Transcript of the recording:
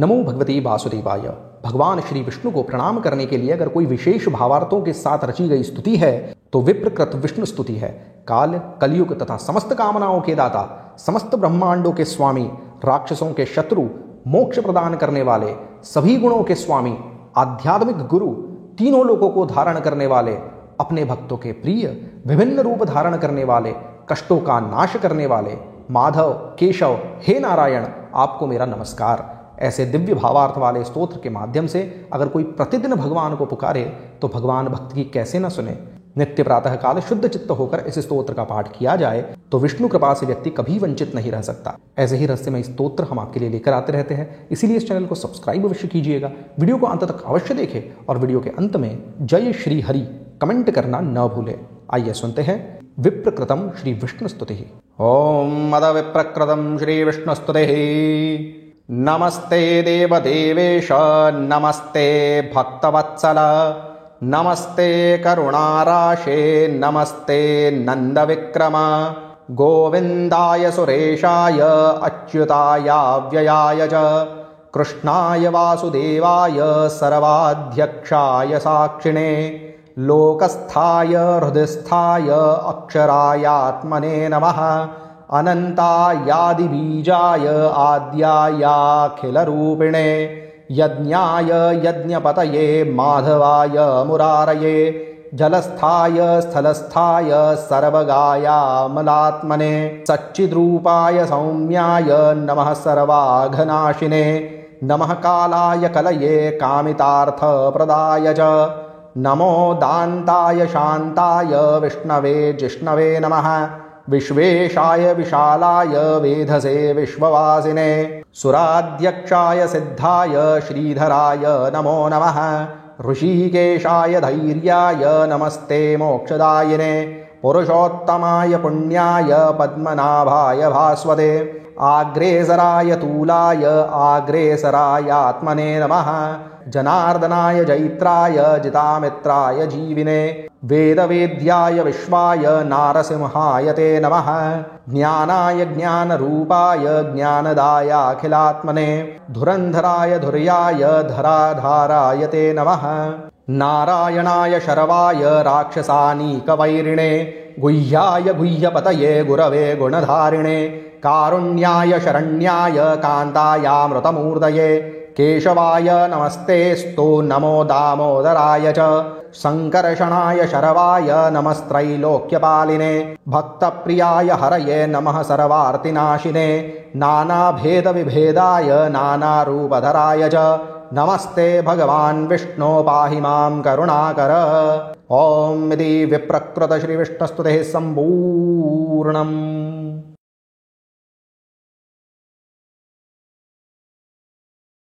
नमो भगवती वासुदेवाय। भगवान श्री विष्णु को प्रणाम करने के लिए अगर कोई विशेष भावार्थों के साथ रची गई स्तुति है तो विप्रकृत विष्णु स्तुति है। काल, कलयुग तथा समस्त कामनाओं के दाता, समस्त ब्रह्मांडों के स्वामी, राक्षसों के शत्रु, मोक्ष प्रदान करने वाले, सभी गुणों के स्वामी, आध्यात्मिक गुरु, तीनों लोकों को धारण करने वाले, अपने भक्तों के प्रिय, विभिन्न रूप धारण करने वाले, कष्टों का नाश करने वाले माधव, केशव, हे नारायण, आपको मेरा नमस्कार। ऐसे दिव्य भावार्थ वाले स्तोत्र के माध्यम से अगर कोई प्रतिदिन भगवान को पुकारे तो भगवान भक्त की कैसे न सुने। नित्य प्रातः काल शुद्ध चित्त होकर इस स्तोत्र का पाठ किया जाए तो विष्णु कृपा से व्यक्ति कभी वंचित नहीं रह सकता। ऐसे ही रहस्यमय स्तोत्र हम आपके लिए लेकर आते रहते हैं, इसीलिए इस चैनल को सब्सक्राइब अवश्य कीजिएगा। वीडियो को अंत तक अवश्य देखें और वीडियो के अंत में जय श्री हरि कमेंट करना न भूलें। आइए सुनते हैं विप्रकृतम श्री विष्णु स्तुति। ओम अद विप्रकृतम श्री विष्णु स्तुति। नमस्ते देवदेवेश, नमस्ते भक्तवत्सल, नमस्ते करुणाराशे, नमस्ते नंदविक्रम, गोविंदाय सुरेशाय, अच्युताय व्ययाय च, कृष्णाय वासुदेवाय, सर्वाध्यक्षाय साक्षिणे, लोकस्थाय हृदयस्थाय, अक्षरायात्मने नमः, अनंतायादिबीजाय, आद्यायाखिलरूपिणे, यज्ञाय यज्ञपतये, माधवाय मुरारये, जलस्थाय स्थलस्थाय, सर्वगायामलात्मने, सच्चिद्रूपाय सौम्याय नमः, सर्वाघनाशिने नमः, कालाय कलये, कामितार्थप्रदाय च, नमो दान्ताय शान्ताय, विष्णवे जिष्णवे नमः, विश्वेशाय विशालाय, वेधसे विश्ववासिने, सुराध्यक्षाय सिद्धाय, श्रीधराय नमो नमः, ऋषिकेशाय धैर्याय, नमस्ते मोक्षदायिने, पुरुषोत्तमाय पुण्याय, पद्मनाभाय भास्वते, आग्रेसराय तूलाय, आग्रेसरायात्मने नमः, जनार्दनाय जैत्राय, जितामित्राय जीविने, वेदवेद्याय विश्वाय, नारसिंहाय ते नमः, ज्ञानाय ज्ञानरूपाय, ज्ञानदायाखिलात्मने, धुरंधराय धुर्याय, धराधाराय ते नमः, नारायणाय शर्वाय, राक्षसानीकवैरिणे, गुह्याय गुह्यपतये, गुरवे गुणधारिणे, कारुण्याय शरण्याय, कान्तायामृतमूर्धये, केशवाय नमस्तेस्तु, नमो दामोदराय च, संकर्षणाय शरवाय, नमस्त्रैलोक्यपालिने, भक्तप्रियाय हरये नमः, सर्वार्तिनाशिने, नानाभेदविभेदाय, नानारूपधराय च, नमस्ते भगवान् विष्णो, पाहि मां करुणाकर। ओम इति विप्रकृत श्री विष्णुस्तुतिः सम्पूर्णम्।